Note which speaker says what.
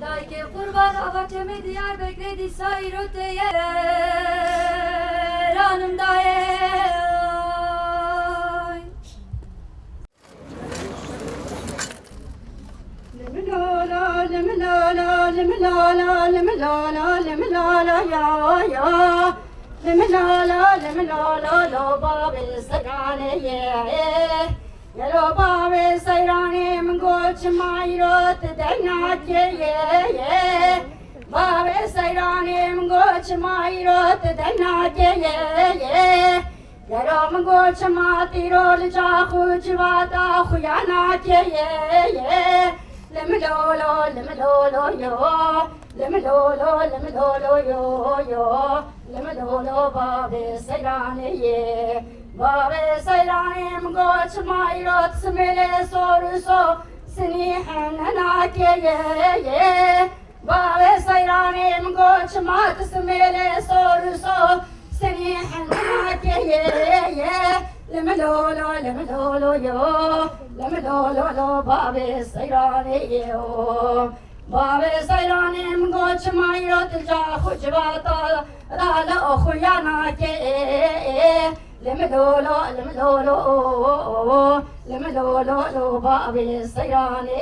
Speaker 1: Dayke kurban avatemi diyar bekledi sayroteye ranım daye. Limilala limilala limilala limilala limilala ya ya limilala limilala lo babe sagane ye yelo babe sayrane mangoch mayrot dana ye babe sayrane mangoch mayrot dana ye yelo mangoch matirol cha khujwata khuyana ye limilolo limilolo yo limilolo yo limilolo babe sayrane ye babe sayrane mgoch mayrot smele soruso sini hanana ye babe sayrane mgoch mat smele soruso sini hanana ye limilolo yo limilolo babe sayrane yo babe sayrane mgoch mayrot ja khujwata la khuyana ke limilolo babe sayrane